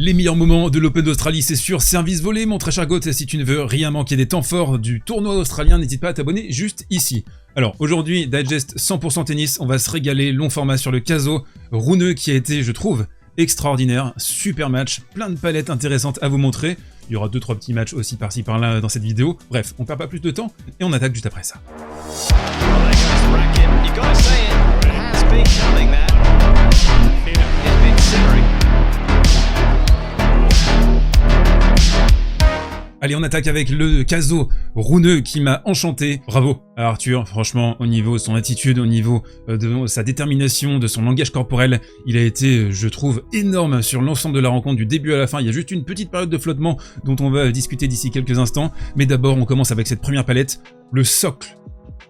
Les meilleurs moments de l'Open d'Australie, c'est sur Service Volé, mon très cher Goat. Si tu ne veux rien manquer des temps forts du tournoi australien, n'hésite pas à t'abonner juste ici. Alors aujourd'hui, digest 100% tennis, on va se régaler, long format sur le Caso, Rune qui a été, je trouve, extraordinaire, super match, plein de palettes intéressantes à vous montrer. Il y aura 2-3 petits matchs aussi par-ci par-là dans cette vidéo. Bref, on perd pas plus de temps et on attaque juste après ça. Allez, on attaque avec le Caso Rune qui m'a enchanté. Bravo à Arthur, franchement, au niveau de son attitude, au niveau de sa détermination, de son langage corporel, il a été, je trouve, énorme sur l'ensemble de la rencontre du début à la fin. Il y a juste une petite période de flottement dont on va discuter d'ici quelques instants. Mais d'abord, on commence avec cette première palette, le socle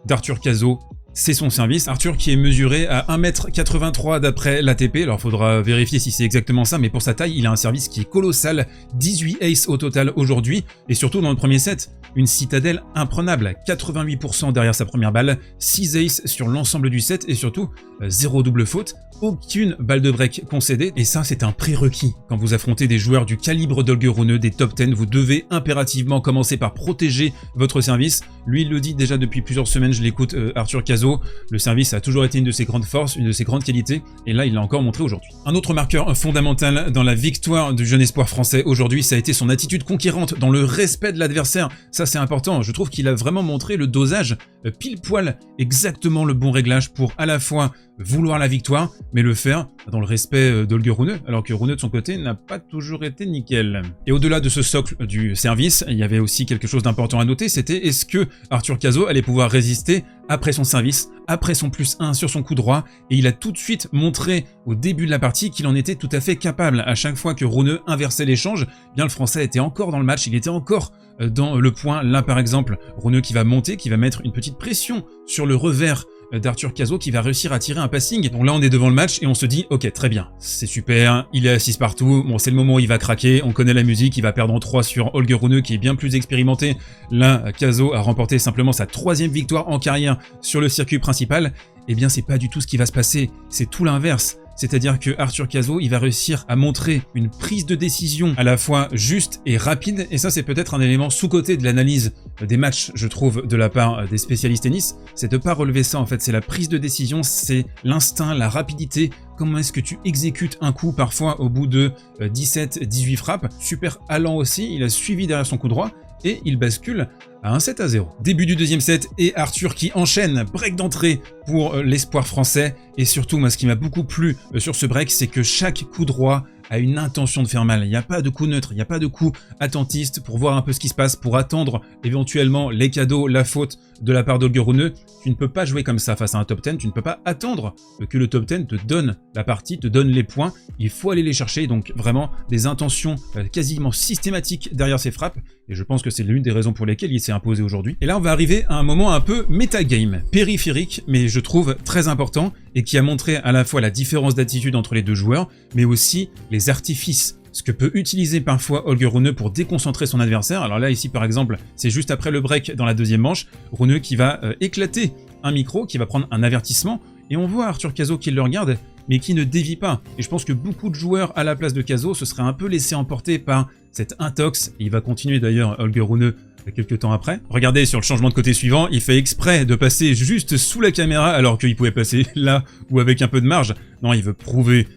d'Arthur Caso. C'est son service. Arthur qui est mesuré à 1m83 d'après l'ATP. Alors faudra vérifier si c'est exactement ça, mais pour sa taille, il a un service qui est colossal. 18 aces au total aujourd'hui. Et surtout dans le premier set, une citadelle imprenable. 88% derrière sa première balle, 6 aces sur l'ensemble du set et surtout 0 double faute. Aucune balle de break concédée. Et ça, c'est un prérequis. Quand vous affrontez des joueurs du calibre d'Holger Rune, des top 10, vous devez impérativement commencer par protéger votre service. Lui, il le dit déjà depuis plusieurs semaines, je l'écoute, Arthur Caso. Le service a toujours été une de ses grandes forces, une de ses grandes qualités, et là il l'a encore montré aujourd'hui. Un autre marqueur fondamental dans la victoire du jeune espoir français aujourd'hui, ça a été son attitude conquérante dans le respect de l'adversaire. Ça c'est important, je trouve qu'il a vraiment montré le dosage pile poil, exactement le bon réglage pour à la fois vouloir la victoire, mais le faire dans le respect d'Holger Rune, alors que Rune de son côté n'a pas toujours été nickel. Et au-delà de ce socle du service, il y avait aussi quelque chose d'important à noter, c'était est-ce que Arthur Caso allait pouvoir résister après son service, après son +1 sur son coup droit, et il a tout de suite montré au début de la partie qu'il en était tout à fait capable. À chaque fois que Rune inversait l'échange, bien le français était encore dans le match, il était encore dans le point. Là par exemple, Rune qui va monter, qui va mettre une petite pression sur le revers d'Arthur Caso qui va réussir à tirer un passing. Donc là on est devant le match et on se dit ok très bien, c'est super, il est à 6 partout, bon c'est le moment où il va craquer, on connaît la musique, il va perdre en 3 sur Holger Rune qui est bien plus expérimenté. Là Caso a remporté simplement sa 3e victoire en carrière sur le circuit principal. Eh bien c'est pas du tout ce qui va se passer, c'est tout l'inverse. C'est-à-dire que Arthur Caso, il va réussir à montrer une prise de décision à la fois juste et rapide, et ça c'est peut-être un élément sous-coté de l'analyse des matchs, je trouve, de la part des spécialistes tennis, c'est de pas relever ça en fait, c'est la prise de décision, c'est l'instinct, la rapidité, comment est-ce que tu exécutes un coup parfois au bout de 17-18 frappes, super allant aussi, il a suivi derrière son coup droit, et il bascule à un 7-0. Début du deuxième set et Arthur qui enchaîne, break d'entrée pour l'espoir français. Et surtout, moi ce qui m'a beaucoup plu sur ce break, c'est que chaque coup droit a une intention de faire mal. Il n'y a pas de coup neutre, il n'y a pas de coup attentiste pour voir un peu ce qui se passe, pour attendre éventuellement les cadeaux, la faute de la part d'Holger Rune. Tu ne peux pas jouer comme ça face à un top 10, tu ne peux pas attendre que le top 10 te donne la partie, te donne les points. Il faut aller les chercher, donc vraiment des intentions quasiment systématiques derrière ses frappes. Et je pense que c'est l'une des raisons pour lesquelles il s'est imposé aujourd'hui. Et là, on va arriver à un moment un peu metagame, périphérique, mais je trouve très important, et qui a montré à la fois la différence d'attitude entre les deux joueurs, mais aussi les artifices, ce que peut utiliser parfois Holger Rune pour déconcentrer son adversaire. Alors là, ici par exemple, c'est juste après le break dans la deuxième manche, Rune qui va éclater un micro, qui va prendre un avertissement, et on voit Arthur Caso qui le regarde, mais qui ne dévie pas. Et je pense que beaucoup de joueurs à la place de Caso se seraient un peu laissés emporter par cette intox, et il va continuer d'ailleurs Holger Rune quelques temps après. Regardez sur le changement de côté suivant, il fait exprès de passer juste sous la caméra alors qu'il pouvait passer là ou avec un peu de marge. Non, il veut prouver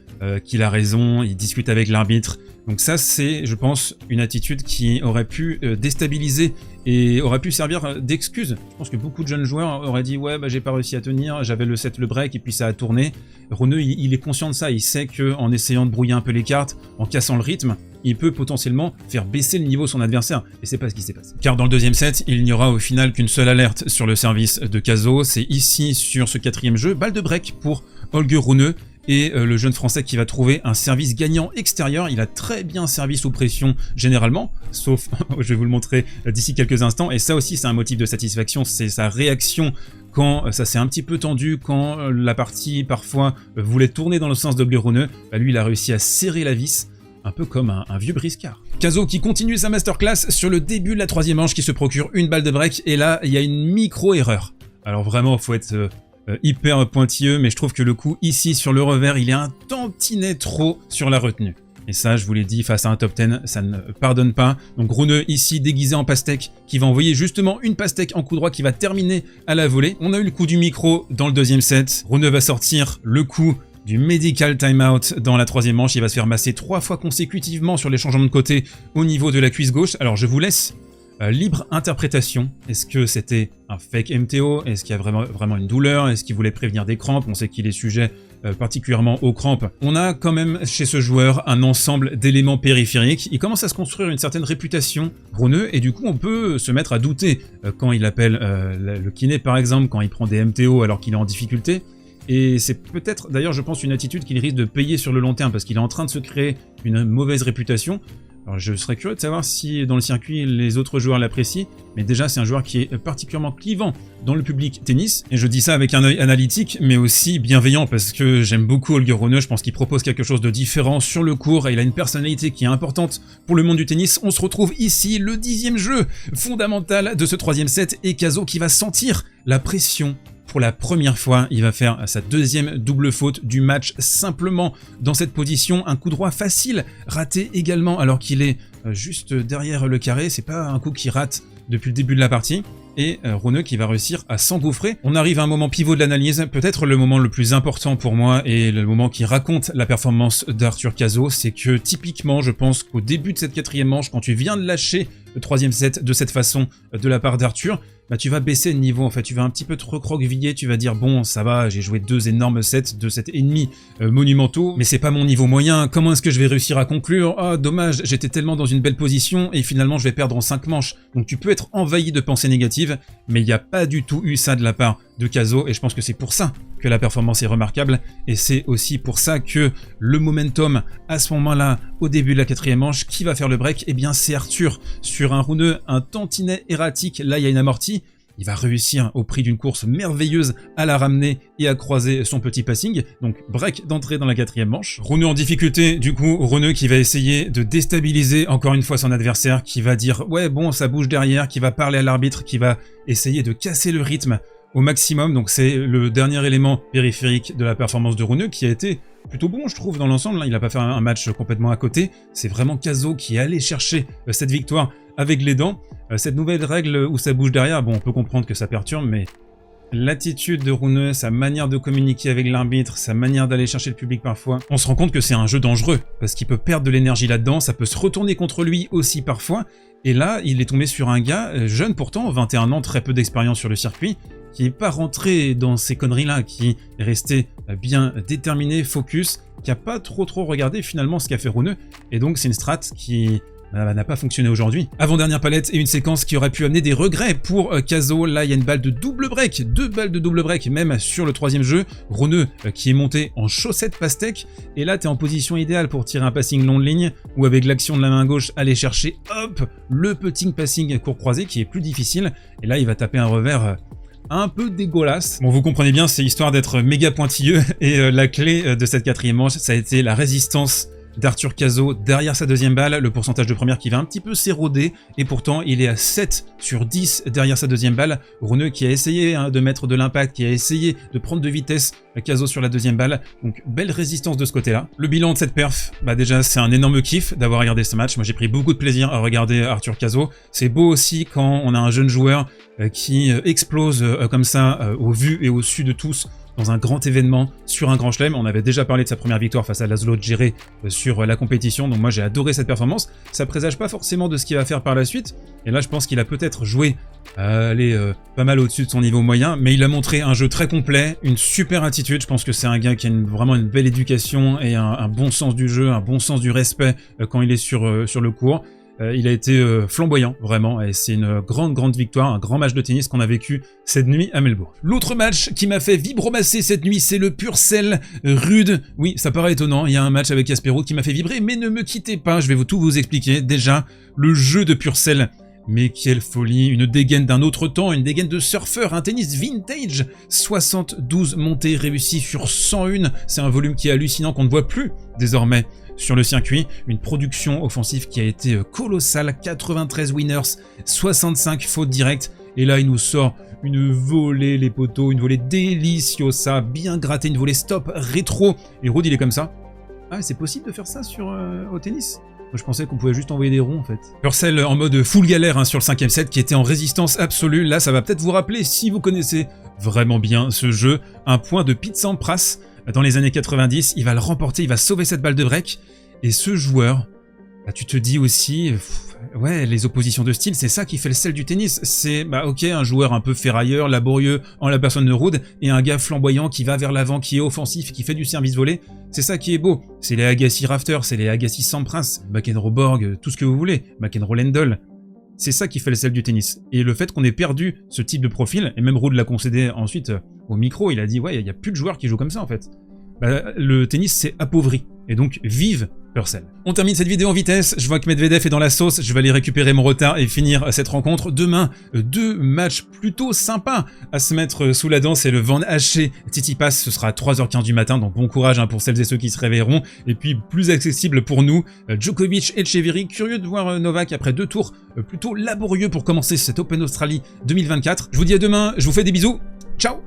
qu'il a raison, il discute avec l'arbitre. Donc ça c'est, je pense, une attitude qui aurait pu déstabiliser et aurait pu servir d'excuse. Je pense que beaucoup de jeunes joueurs auraient dit ouais bah j'ai pas réussi à tenir, j'avais le set le break et puis ça a tourné. Rune il est conscient de ça, il sait que en essayant de brouiller un peu les cartes, en cassant le rythme, il peut potentiellement faire baisser le niveau de son adversaire, et c'est pas ce qui s'est passé. Car dans le deuxième set, il n'y aura au final qu'une seule alerte sur le service de Caso, c'est ici sur ce 4e jeu, balle de break pour Holger Rune, et le jeune français qui va trouver un service gagnant extérieur. Il a très bien servi sous pression généralement, sauf, je vais vous le montrer d'ici quelques instants, et ça aussi c'est un motif de satisfaction, c'est sa réaction quand ça s'est un petit peu tendu, quand la partie parfois voulait tourner dans le sens d'Holger Rune, bah lui il a réussi à serrer la vis, un peu comme un vieux briscard. Caso qui continue sa masterclass sur le début de la 3e manche, qui se procure une balle de break, et là il y a une micro-erreur. Alors vraiment, il faut être hyper pointilleux, mais je trouve que le coup ici sur le revers, il est un tantinet trop sur la retenue. Et ça, je vous l'ai dit, face à un top 10, ça ne pardonne pas. Donc Runeux ici, déguisé en pastèque, qui va envoyer justement une pastèque en coup droit qui va terminer à la volée. On a eu le coup du micro dans le deuxième set. Runeux va sortir le coup du medical timeout dans la troisième manche. Il va se faire masser 3 fois consécutivement sur les changements de côté au niveau de la cuisse gauche. Alors je vous laisse libre interprétation. Est-ce que c'était un fake MTO? Est-ce qu'il y a vraiment une douleur? Est-ce qu'il voulait prévenir des crampes? On sait qu'il est sujet particulièrement aux crampes. On a quand même chez ce joueur un ensemble d'éléments périphériques. Il commence à se construire une certaine réputation, Runeux, et du coup on peut se mettre à douter quand il appelle le kiné par exemple, quand il prend des MTO alors qu'il est en difficulté. Et c'est peut-être d'ailleurs je pense une attitude qu'il risque de payer sur le long terme parce qu'il est en train de se créer une mauvaise réputation. Alors je serais curieux de savoir si dans le circuit les autres joueurs l'apprécient, mais déjà c'est un joueur qui est particulièrement clivant dans le public tennis, et je dis ça avec un œil analytique mais aussi bienveillant parce que j'aime beaucoup Holger Rune, je pense qu'il propose quelque chose de différent sur le court et il a une personnalité qui est importante pour le monde du tennis. On se retrouve ici, le 10e jeu fondamental de ce 3e set, et Kazo qui va sentir la pression. Pour la première fois, il va faire sa deuxième double faute du match simplement dans cette position. Un coup droit facile, raté également alors qu'il est juste derrière le carré. C'est pas un coup qui rate depuis le début de la partie. Et Runeux qui va réussir à s'engouffrer. On arrive à un moment pivot de l'analyse, peut-être le moment le plus important pour moi et le moment qui raconte la performance d'Arthur Cazaux. C'est que typiquement, je pense qu'au début de cette 4e manche, quand tu viens de lâcher le 3e set de cette façon de la part d'Arthur, bah tu vas baisser le niveau en fait, tu vas un petit peu te recroqueviller, tu vas dire bon ça va, j'ai joué 2 énormes sets, 2 sets et demi monumentaux, mais c'est pas mon niveau moyen, comment est-ce que je vais réussir à conclure? Ah dommage, j'étais tellement dans une belle position et finalement je vais perdre en 5 manches. Donc tu peux être envahi de pensées négatives, mais il n'y a pas du tout eu ça de la part de Cazaux, et je pense que c'est pour ça que la performance est remarquable, et c'est aussi pour ça que le momentum à ce moment-là, au début de la 4e manche, qui va faire le break? Eh bien c'est Arthur, sur un Runeux, un tantinet erratique, là il y a une amortie, il va réussir au prix d'une course merveilleuse à la ramener et à croiser son petit passing, donc break d'entrée dans la 4e manche. Runeux en difficulté, du coup Runeux qui va essayer de déstabiliser encore une fois son adversaire, qui va dire ouais bon ça bouge derrière, qui va parler à l'arbitre, qui va essayer de casser le rythme au maximum. Donc c'est le dernier élément périphérique de la performance de Runeux qui a été plutôt bon je trouve dans l'ensemble, il n'a pas fait un match complètement à côté, c'est vraiment Cazaux qui est allé chercher cette victoire avec les dents. Cette nouvelle règle où ça bouge derrière, bon on peut comprendre que ça perturbe, mais l'attitude de Runeux, sa manière de communiquer avec l'arbitre, sa manière d'aller chercher le public parfois, on se rend compte que c'est un jeu dangereux, parce qu'il peut perdre de l'énergie là-dedans, ça peut se retourner contre lui aussi parfois, et là il est tombé sur un gars, jeune pourtant, 21 ans, très peu d'expérience sur le circuit, qui n'est pas rentré dans ces conneries-là, qui est resté bien déterminé, focus, qui n'a pas trop regardé finalement ce qu'a fait Runeux, et donc c'est une strat qui n'a pas fonctionné aujourd'hui. Avant-dernière palette et une séquence qui aurait pu amener des regrets pour Cazaux. Là, il y a une balle de double break, 2 balles de double break, même sur le 3e jeu. Runeux qui est monté en chaussette pastèque. Et là, tu es en position idéale pour tirer un passing long de ligne ou avec l'action de la main gauche, aller chercher, hop, le petit passing court croisé qui est plus difficile. Et là, il va taper un revers un peu dégueulasse. Bon, vous comprenez bien, c'est histoire d'être méga pointilleux. Et la clé de cette 4e manche, ça a été la résistance d'Arthur Cazaux derrière sa 2e balle, le pourcentage de première qui va un petit peu s'éroder, et pourtant il est à 7 sur 10 derrière sa 2e balle. Runeux qui a essayé de mettre de l'impact, qui a essayé de prendre de vitesse Cazaux sur la 2e balle, donc belle résistance de ce côté-là. Le bilan de cette perf, bah déjà c'est un énorme kiff d'avoir regardé ce match, moi j'ai pris beaucoup de plaisir à regarder Arthur Cazaux. C'est beau aussi quand on a un jeune joueur qui explose comme ça au vu et au su de tous, dans un grand événement, sur un grand chelem. On avait déjà parlé de sa première victoire face à Laszlo Djere sur la compétition, donc moi j'ai adoré cette performance. Ça présage pas forcément de ce qu'il va faire par la suite, et là je pense qu'il a peut-être joué pas mal au-dessus de son niveau moyen, mais il a montré un jeu très complet, une super attitude. Je pense que c'est un gars qui a vraiment une belle éducation et un bon sens du jeu, un bon sens du respect quand il est sur le court. Il a été flamboyant, vraiment, et c'est une grande victoire, un grand match de tennis qu'on a vécu cette nuit à Melbourne. L'autre match qui m'a fait vibromasser cette nuit, c'est le Purcell Rude. Oui, ça paraît étonnant, il y a un match avec Kasparov qui m'a fait vibrer, mais ne me quittez pas, je vais tout vous expliquer. Déjà, le jeu de Purcell, mais quelle folie, une dégaine d'un autre temps, une dégaine de surfeur, un tennis vintage, 72 montées réussies sur 101, c'est un volume qui est hallucinant qu'on ne voit plus désormais sur le circuit, une production offensive qui a été colossale, 93 winners, 65 fautes directes, et là il nous sort une volée les poteaux, une volée deliciosa, bien grattée, une volée stop rétro, et Rude il est comme ça, Ah, c'est possible de faire ça au tennis? Moi, je pensais qu'on pouvait juste envoyer des ronds en fait. Purcell en mode full galère hein, sur le 5ème set qui était en résistance absolue. Là, ça va peut-être vous rappeler, si vous connaissez vraiment bien ce jeu, un point de Pete Sampras dans les années 90. Il va le remporter, il va sauver cette balle de break. Et ce joueur, bah, tu te dis aussi, ouais, les oppositions de style, c'est ça qui fait le sel du tennis. C'est, bah ok, un joueur un peu ferrailleur, laborieux en la personne de Ruud, et un gars flamboyant qui va vers l'avant, qui est offensif, qui fait du service volé. C'est ça qui est beau. C'est les Agassi Rafter, c'est les Agassi Sampras, McEnroe Borg, tout ce que vous voulez, McEnroe Lendl. C'est ça qui fait le sel du tennis. Et le fait qu'on ait perdu ce type de profil, et même Ruud l'a concédé ensuite au micro, il a dit, ouais, il n'y a plus de joueurs qui jouent comme ça en fait. Bah, le tennis s'est appauvri. Et donc, vive Purcell. On termine cette vidéo en vitesse, je vois que Medvedev est dans la sauce, je vais aller récupérer mon retard et finir cette rencontre. Demain, 2 matchs plutôt sympas à se mettre sous la dent, c'est le Van Haché Tsitsipas, ce sera à 3h15 du matin, donc bon courage hein, pour celles et ceux qui se réveilleront. Et puis plus accessible pour nous, Djokovic et Etcheverry, curieux de voir Novak après 2 tours plutôt laborieux pour commencer cet Open Australie 2024. Je vous dis à demain, je vous fais des bisous,